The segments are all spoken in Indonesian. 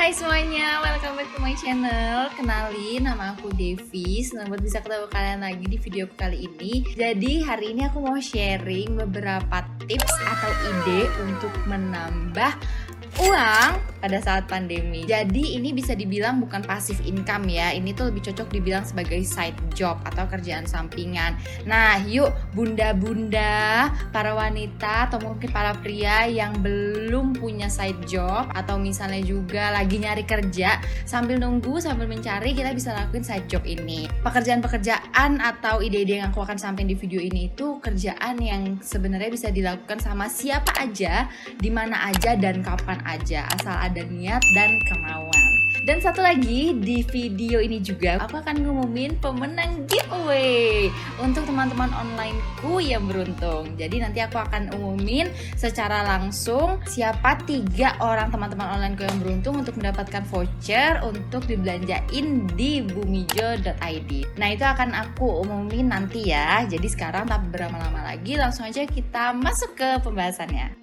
Hai semuanya, welcome back to my channel. Kenalin, nama aku Devi. Senang banget bisa ketemu kalian lagi di video kali ini. Jadi hari ini aku mau sharing beberapa tips atau ide untuk menambah uang pada saat pandemi. Jadi ini bisa dibilang bukan passive income ya. Ini tuh lebih cocok dibilang sebagai side job atau kerjaan sampingan. Nah, yuk bunda-bunda, para wanita atau mungkin para pria yang belum punya side job atau misalnya juga lagi nyari kerja, sambil nunggu, sambil mencari, kita bisa lakuin side job ini. Pekerjaan-pekerjaan atau ide-ide yang aku akan sampaikan di video ini itu kerjaan yang sebenarnya bisa dilakukan sama siapa aja, di mana aja dan kapan aja, asal ada niat dan kemauan. Dan satu lagi, di video ini juga aku akan ngumumin pemenang giveaway untuk teman-teman onlineku yang beruntung. Jadi nanti aku akan umumin secara langsung siapa 3 orang teman-teman onlineku yang beruntung untuk mendapatkan voucher untuk dibelanjain di bumijo.id. Nah, itu akan aku umumin nanti ya. Jadi sekarang tak berlama-lama lagi, langsung aja kita masuk ke pembahasannya.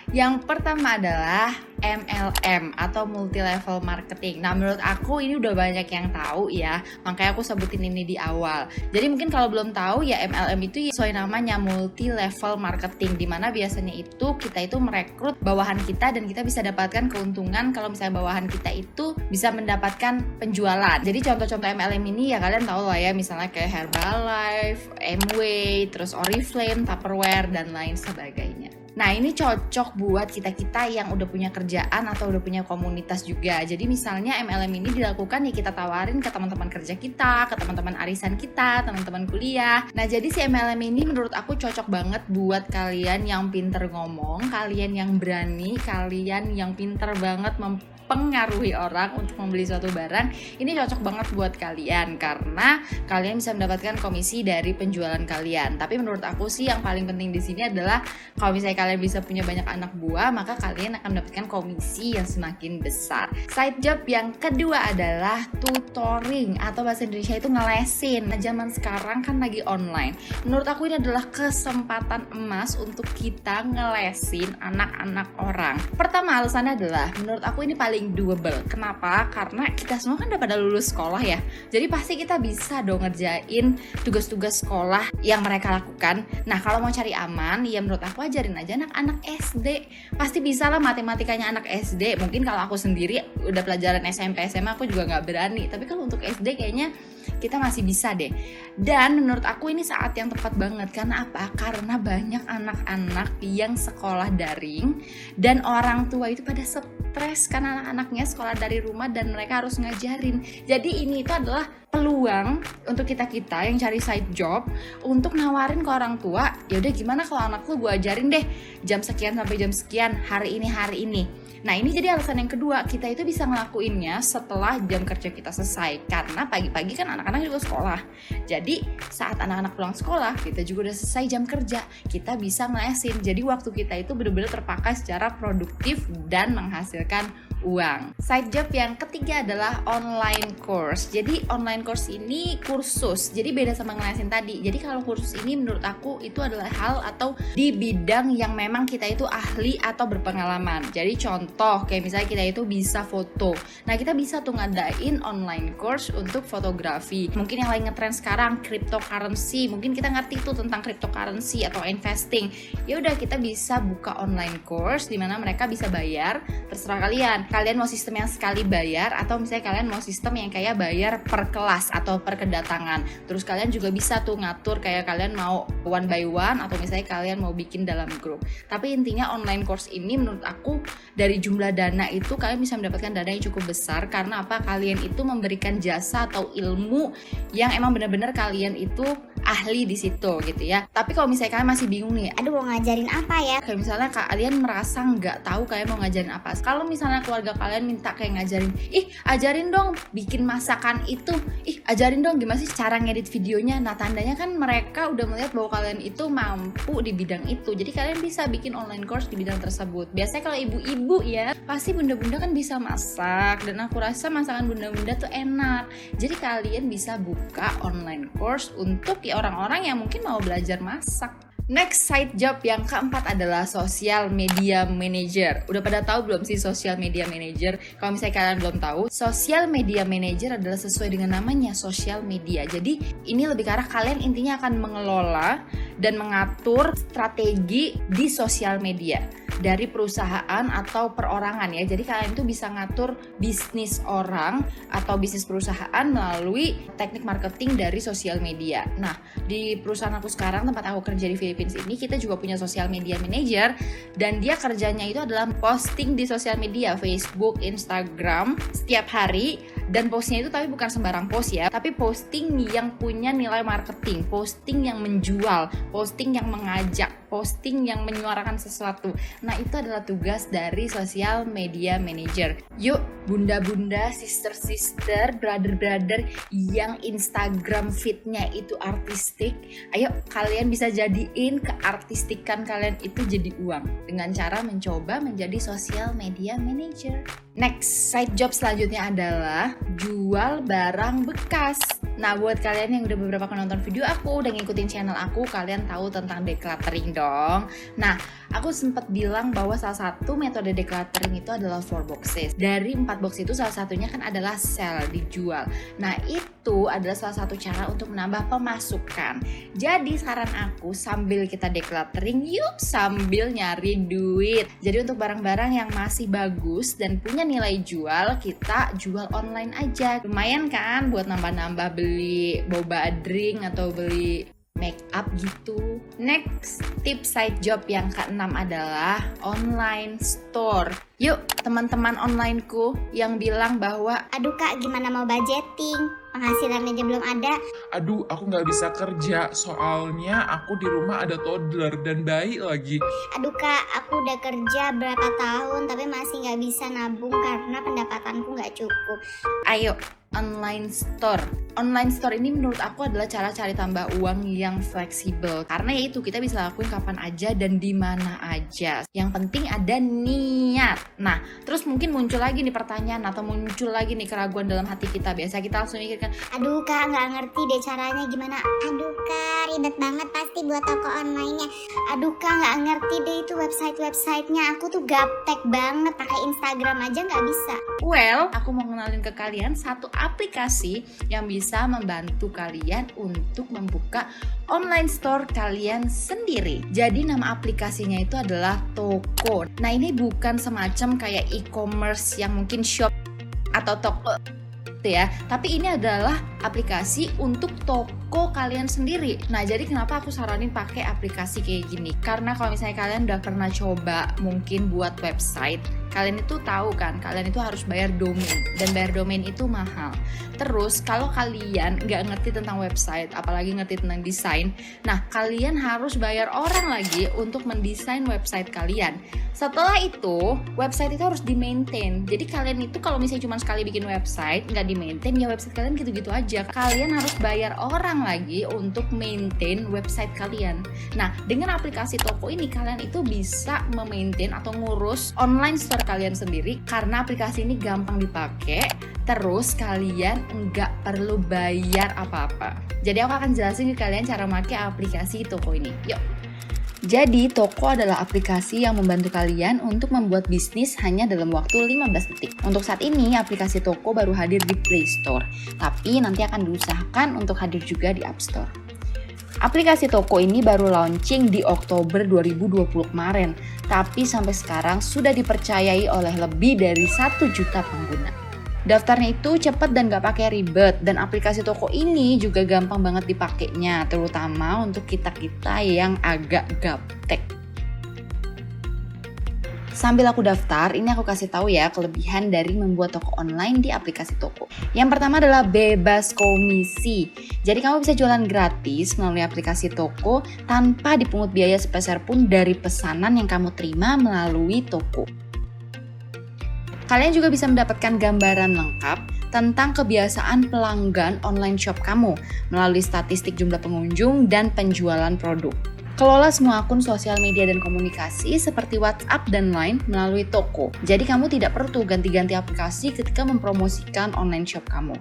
Yang pertama adalah MLM atau multi level marketing. Nah, menurut aku ini udah banyak yang tahu ya, makanya aku sebutin ini di awal. Jadi mungkin kalau belum tahu ya, MLM itu sesuai namanya multi level marketing, dimana biasanya itu kita itu merekrut bawahan kita dan kita bisa dapatkan keuntungan kalau misalnya bawahan kita itu bisa mendapatkan penjualan. Jadi contoh-contoh MLM ini ya kalian tahu lah ya, misalnya kayak Herbalife, Amway, terus Oriflame, Tupperware dan lain sebagainya. Nah, ini cocok buat kita-kita yang udah punya kerjaan atau udah punya komunitas juga. Jadi misalnya MLM ini dilakukan ya kita tawarin ke teman-teman kerja kita, ke teman-teman arisan kita, teman-teman kuliah. Nah, jadi si MLM ini menurut aku cocok banget buat kalian yang pinter ngomong, kalian yang berani, kalian yang pinter banget mempengaruhi orang untuk membeli suatu barang. Ini cocok banget buat kalian karena kalian bisa mendapatkan komisi dari penjualan kalian. Tapi menurut aku sih yang paling penting di sini adalah kalau misalnya kalian bisa punya banyak anak buah, maka kalian akan mendapatkan komisi yang semakin besar. Side job yang kedua adalah tutoring atau bahasa Indonesia itu ngelesin. Nah, zaman sekarang kan lagi online. Menurut aku ini adalah kesempatan emas untuk kita ngelesin anak-anak orang. Pertama alasannya adalah menurut aku ini paling doable. Kenapa? Karena kita semua kan udah pada lulus sekolah ya. Jadi pasti kita bisa dong ngerjain tugas-tugas sekolah yang mereka lakukan. Nah, kalau mau cari aman, ya menurut aku ajarin aja anak-anak SD. Pasti bisa lah matematikanya anak SD. Mungkin kalau aku sendiri udah pelajaran SMP, SMA aku juga gak berani. Tapi kalau untuk SD kayaknya kita masih bisa deh. Dan menurut aku ini saat yang tepat banget. Karena apa? Karena banyak anak-anak yang sekolah daring dan orang tua itu pada stres karena anak-anaknya sekolah dari rumah dan mereka harus ngajarin. Jadi ini itu adalah peluang untuk kita-kita yang cari side job untuk nawarin ke orang tua, yaudah gimana kalau anak lu gue ajarin deh jam sekian sampai jam sekian hari ini. Nah, ini jadi alasan yang kedua, kita itu bisa ngelakuinnya setelah jam kerja kita selesai. Karena pagi-pagi kan anak-anak juga sekolah. Jadi saat anak-anak pulang sekolah, kita juga udah selesai jam kerja. Kita bisa ngelesin. Jadi waktu kita itu benar-benar terpakai secara produktif dan menghasilkan uang. Side job yang ketiga adalah online course. Jadi online course ini kursus. Jadi beda sama ngelesin tadi. Jadi kalau kursus ini menurut aku itu adalah hal atau di bidang yang memang kita itu ahli atau berpengalaman. Jadi contoh kayak misalnya kita itu bisa foto. Nah, kita bisa tuh ngadain online course untuk fotografi. Mungkin yang lagi ngetrend sekarang cryptocurrency. Mungkin kita ngerti tuh tentang cryptocurrency atau investing. Ya udah, kita bisa buka online course di mana mereka bisa bayar, terserah kalian. Kalian mau sistem yang sekali bayar atau misalnya kalian mau sistem yang kayak bayar per kelas atau per kedatangan. Terus kalian juga bisa tuh ngatur kayak kalian mau one by one atau misalnya kalian mau bikin dalam grup. Tapi intinya online course ini menurut aku dari jumlah dana itu kalian bisa mendapatkan dana yang cukup besar. Karena apa? Kalian itu memberikan jasa atau ilmu yang emang benar-benar kalian itu ahli di situ gitu ya. Tapi kalau misalnya kalian masih bingung nih, aduh mau ngajarin apa ya? Kayak misalnya kalian merasa nggak tahu kalian mau ngajarin apa. Kalau misalnya keluarga kalian minta kayak ngajarin, ajarin dong bikin masakan itu, ajarin dong gimana sih cara ngedit videonya. Nah, tandanya kan mereka udah melihat bahwa kalian itu mampu di bidang itu. Jadi kalian bisa bikin online course di bidang tersebut. Biasanya kalau ibu-ibu ya, pasti bunda-bunda kan bisa masak, dan aku rasa masakan bunda-bunda tuh enak. Jadi kalian bisa buka online course untuk ya orang-orang yang mungkin mau belajar masak. Next side job yang keempat adalah social media manager. Udah pada tahu belum sih social media manager? Kalau misalnya kalian belum tahu, social media manager adalah sesuai dengan namanya, social media. Jadi ini lebih ke arah kalian intinya akan mengelola dan mengatur strategi di sosial media dari perusahaan atau perorangan ya. Jadi kalian itu bisa ngatur bisnis orang atau bisnis perusahaan melalui teknik marketing dari sosial media. Nah, di perusahaan aku sekarang, tempat aku kerja di Philippines ini, kita juga punya social media manager dan dia kerjanya itu adalah posting di sosial media, Facebook, Instagram setiap hari. Dan postnya itu tapi bukan sembarang post ya, tapi posting yang punya nilai marketing, posting yang menjual, posting yang mengajak, posting yang menyuarakan sesuatu. Nah, itu adalah tugas dari social media manager. Yuk, bunda-bunda, sister-sister, brother-brother yang Instagram feed-nya itu artistik, ayo kalian bisa jadiin keartistikan kalian itu jadi uang dengan cara mencoba menjadi social media manager. Next, side job selanjutnya adalah jual barang bekas. Nah, buat kalian yang udah beberapa kali nonton video aku, udah ngikutin channel aku, kalian tahu tentang decluttering dong. Nah, aku sempat bilang bahwa salah satu metode decluttering itu adalah 4 boxes. Dari 4 box itu salah satunya kan adalah sell, dijual. Nah, itu adalah salah satu cara untuk menambah pemasukan. Jadi saran aku, sambil kita decluttering, yuk sambil nyari duit. Jadi untuk barang-barang yang masih bagus dan punya nilai jual, kita jual online aja. Lumayan kan buat nambah-nambah beli boba drink atau beli make up gitu. Next, tips side job yang keenam adalah online store. Yuk teman-teman onlineku yang bilang bahwa aduh kak, gimana mau budgeting? Penghasilan aja belum ada. Aduh, aku nggak bisa kerja, soalnya aku di rumah ada toddler dan bayi lagi. Aduh kak, aku udah kerja berapa tahun tapi masih nggak bisa nabung karena pendapatanku nggak cukup. ayo online store. Online store ini menurut aku adalah cara cari tambah uang yang fleksibel. Karena ya itu kita bisa lakuin kapan aja dan di mana aja. Yang penting ada niat. Nah, terus mungkin muncul lagi nih pertanyaan atau muncul lagi nih keraguan dalam hati kita. Biasa kita langsung mikirkan, aduh kak, nggak ngerti deh caranya gimana. Aduh kak, ribet banget pasti buat toko online-nya. Aduh kak, nggak ngerti deh itu website-websitenya. Aku tuh gaptek banget, pakai Instagram aja nggak bisa. well, aku mau kenalin ke kalian satu aplikasi yang bisa membantu kalian untuk membuka online store kalian sendiri. Jadi nama aplikasinya itu adalah Toko. Nah, ini bukan semacam kayak e-commerce yang mungkin shop atau toko ya, tapi ini adalah aplikasi untuk toko kalian sendiri. Nah, jadi kenapa aku saranin pakai aplikasi kayak gini? Karena kalau misalnya kalian udah pernah coba mungkin buat website, kalian itu tahu kan, kalian itu harus bayar domain, dan bayar domain itu mahal. Terus kalau kalian nggak ngerti tentang website, apalagi ngerti tentang desain, nah kalian harus bayar orang lagi untuk mendesain website kalian. Setelah itu, website itu harus di-maintain. Jadi kalian itu kalau misalnya cuma sekali bikin website, nggak di-maintain, ya website kalian gitu-gitu aja. Kalian harus bayar orang lagi untuk maintain website kalian. Nah, dengan aplikasi Toko ini, kalian itu bisa memaintain atau ngurus online store kalian sendiri. Karena aplikasi ini gampang dipakai, terus kalian nggak perlu bayar apa-apa. Jadi aku akan jelasin ke kalian cara pakai aplikasi Toko ini. Yuk! Jadi, Toko adalah aplikasi yang membantu kalian untuk membuat bisnis hanya dalam waktu 15 detik. Untuk saat ini, aplikasi Toko baru hadir di Play Store, tapi nanti akan diusahakan untuk hadir juga di App Store. Aplikasi Toko ini baru launching di Oktober 2020 kemarin, tapi sampai sekarang sudah dipercayai oleh lebih dari 1 juta pengguna. Daftarnya itu cepat dan gak pakai ribet, dan aplikasi Toko ini juga gampang banget dipakainya, terutama untuk kita-kita yang agak gaptek. Sambil aku daftar, ini aku kasih tahu ya kelebihan dari membuat toko online di aplikasi Toko. Yang pertama adalah bebas komisi. Jadi kamu bisa jualan gratis melalui aplikasi Toko tanpa dipungut biaya sepeser pun dari pesanan yang kamu terima melalui Toko. Kalian juga bisa mendapatkan gambaran lengkap tentang kebiasaan pelanggan online shop kamu melalui statistik jumlah pengunjung dan penjualan produk. Kelola semua akun sosial media dan komunikasi seperti WhatsApp dan Line melalui Toko. Jadi kamu tidak perlu ganti-ganti aplikasi ketika mempromosikan online shop kamu.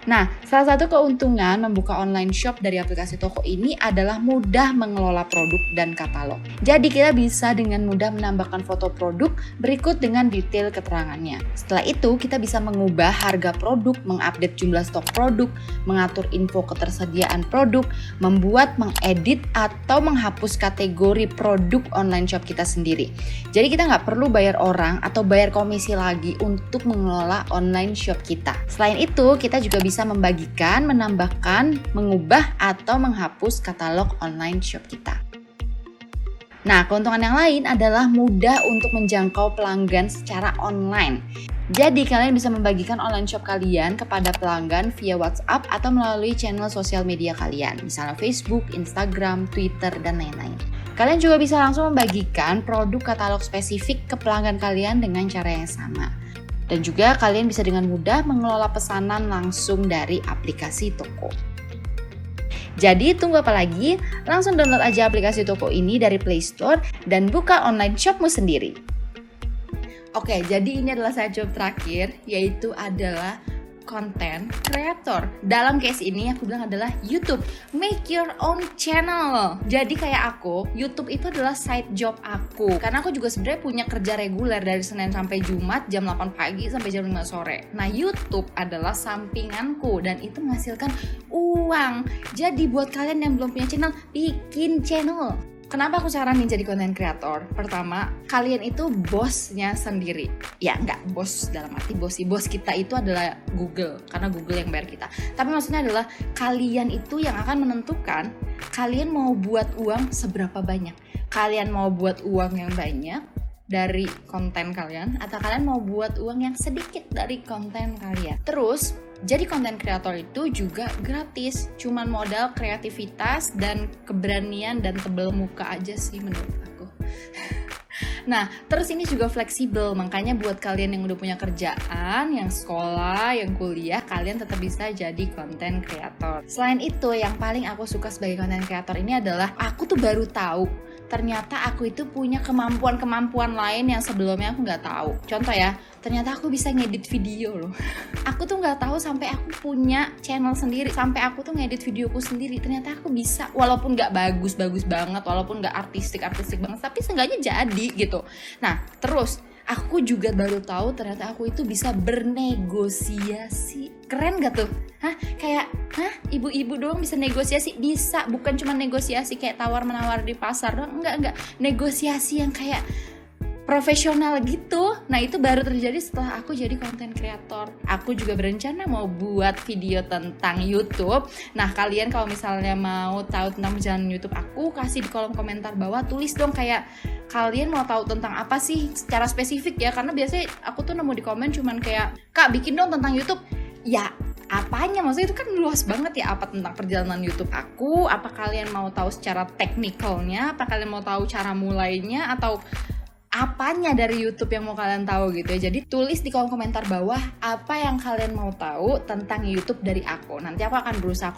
Nah, salah satu keuntungan membuka online shop dari aplikasi toko ini adalah mudah mengelola produk dan katalog. Jadi kita bisa dengan mudah menambahkan foto produk berikut dengan detail keterangannya. Setelah itu, kita bisa mengubah harga produk, mengupdate jumlah stok produk, mengatur info ketersediaan produk, membuat, mengedit, atau menghapus kategori produk online shop kita sendiri. Jadi kita nggak perlu bayar orang atau bayar komisi lagi untuk mengelola online shop kita. Selain itu, kita juga bisa membagikan, menambahkan, mengubah, atau menghapus katalog online shop kita. Nah, keuntungan yang lain adalah mudah untuk menjangkau pelanggan secara online. Jadi, kalian bisa membagikan online shop kalian kepada pelanggan via WhatsApp atau melalui channel sosial media kalian, misalnya Facebook, Instagram, Twitter, dan lain-lain. Kalian juga bisa langsung membagikan produk katalog spesifik ke pelanggan kalian dengan cara yang sama. Dan juga kalian bisa dengan mudah mengelola pesanan langsung dari aplikasi toko. Jadi tunggu apa lagi? Langsung download aja aplikasi toko ini dari Play Store dan buka online shopmu sendiri. Oke, jadi ini adalah side job terakhir, yaitu adalah content creator. Dalam case ini aku bilang adalah YouTube. Make your own channel. Jadi kayak aku, YouTube itu adalah side job aku. Karena aku juga sebenarnya punya kerja reguler dari Senin sampai Jumat jam 8 pagi sampai jam 5 sore. Nah, YouTube adalah sampinganku dan itu menghasilkan uang. Jadi buat kalian yang belum punya channel, bikin channel. Kenapa aku saranin jadi content creator? Pertama, kalian itu bosnya sendiri. Ya, enggak bos dalam arti bos sih. Bos kita itu adalah Google, karena Google yang bayar kita. Tapi maksudnya adalah kalian itu yang akan menentukan kalian mau buat uang seberapa banyak. Kalian mau buat uang yang banyak dari konten kalian, atau kalian mau buat uang yang sedikit dari konten kalian. Terus, jadi content creator itu juga gratis, cuman modal kreativitas dan keberanian dan tebel muka aja sih menurut aku. Nah, terus ini juga fleksibel, makanya buat kalian yang udah punya kerjaan, yang sekolah, yang kuliah, kalian tetap bisa jadi content creator. Selain itu, yang paling aku suka sebagai content creator ini adalah aku tuh baru tahu ternyata aku itu punya kemampuan-kemampuan lain yang sebelumnya aku nggak tahu. Contoh ya, ternyata aku bisa ngedit video loh. Aku tuh nggak tahu sampai aku punya channel sendiri, sampai aku tuh ngedit videoku sendiri. Ternyata aku bisa, walaupun nggak bagus-bagus banget, walaupun nggak artistik-artistik banget, tapi seenggaknya jadi gitu. Nah, terus aku juga baru tahu ternyata aku itu bisa bernegosiasi. Keren gak tuh? Ibu-ibu doang bisa negosiasi? Bisa, bukan cuma negosiasi kayak tawar-menawar di pasar doang. Enggak. Negosiasi yang kayak profesional gitu. Nah, itu baru terjadi setelah aku jadi content creator. Aku juga berencana mau buat video tentang YouTube. Nah, kalian kalau misalnya mau tahu tentang perjalanan YouTube aku, kasih di kolom komentar bawah, tulis dong kayak kalian mau tahu tentang apa sih secara spesifik ya. Karena biasanya aku tuh nemu di komen cuman kayak, "Kak, bikin dong tentang YouTube." Ya, apanya? Maksudnya itu kan luas banget ya, apa tentang perjalanan YouTube aku, apa kalian mau tahu secara teknikalnya, apa kalian mau tahu cara mulainya, atau apanya dari YouTube yang mau kalian tahu gitu ya. Jadi tulis di kolom komentar bawah apa yang kalian mau tahu tentang YouTube dari aku. Nanti aku akan berusaha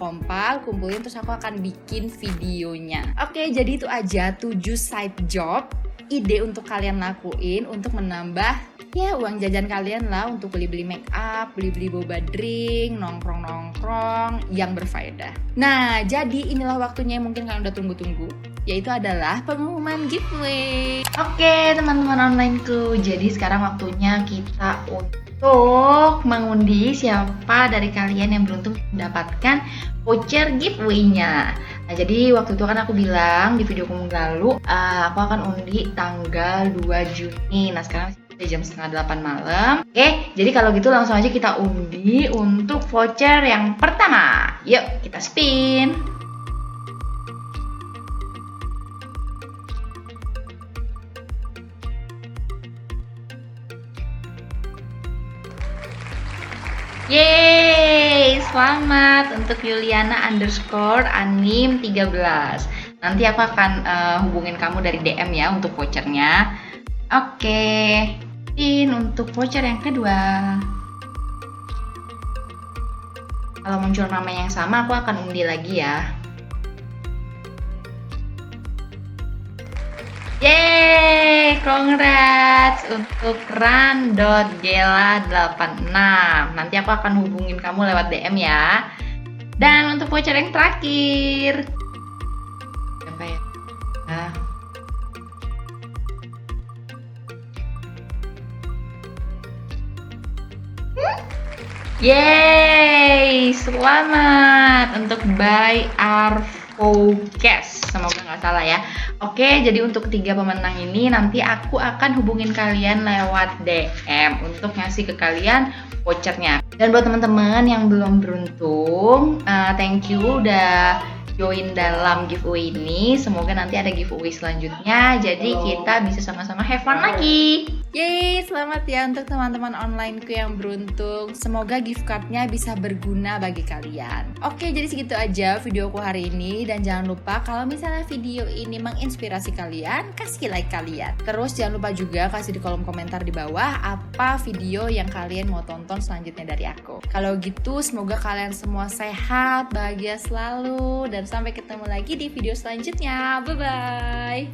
kumpulin, terus aku akan bikin videonya. Oke, jadi itu aja 7 side job, ide untuk kalian lakuin untuk menambah ya uang jajan kalian lah, untuk beli-beli make up, beli-beli boba drink, nongkrong-nongkrong yang berfaedah. Nah, jadi inilah waktunya yang mungkin kalian udah tunggu-tunggu, yaitu adalah pengumuman giveaway. Oke, teman-teman onlineku, jadi sekarang waktunya kita untuk mengundi siapa dari kalian yang beruntung mendapatkan voucher giveaway-nya. Nah, jadi waktu itu kan aku bilang di video lalu, aku akan undi tanggal 2 Juni. Nah, sekarang jam 7:30 malam. Oke, jadi kalau gitu langsung aja kita undi untuk voucher yang pertama. Yuk, kita spin. Yeay, selamat untuk Yuliana _anim 13. Nanti aku akan hubungin kamu dari DM ya untuk vouchernya. Oke, untuk voucher yang kedua. Kalau muncul nama yang sama, aku akan undi lagi ya. Yeay, congrats. congrats untuk ran.gela86. Nanti aku akan hubungin kamu lewat DM ya. Dan untuk voucher yang terakhir, apa ya? Yeay, selamat untuk by Arfocast. Semoga nggak salah ya. Oke, jadi untuk 3 pemenang ini nanti aku akan hubungin kalian lewat DM untuk ngasih ke kalian vouchernya. Dan buat teman-teman yang belum beruntung, thank you udah join dalam giveaway ini. Semoga nanti ada giveaway selanjutnya, jadi kita bisa sama-sama have fun lagi. Yeay, selamat ya untuk teman-teman onlineku yang beruntung. Semoga gift cardnya bisa berguna bagi kalian. Oke, jadi segitu aja videoku hari ini. Dan jangan lupa kalau misalnya video ini menginspirasi kalian, kasih like kalian. Terus jangan lupa juga kasih di kolom komentar di bawah apa video yang kalian mau tonton selanjutnya dari aku. Kalau gitu, semoga kalian semua sehat, bahagia selalu, dan sampai ketemu lagi di video selanjutnya. Bye-bye.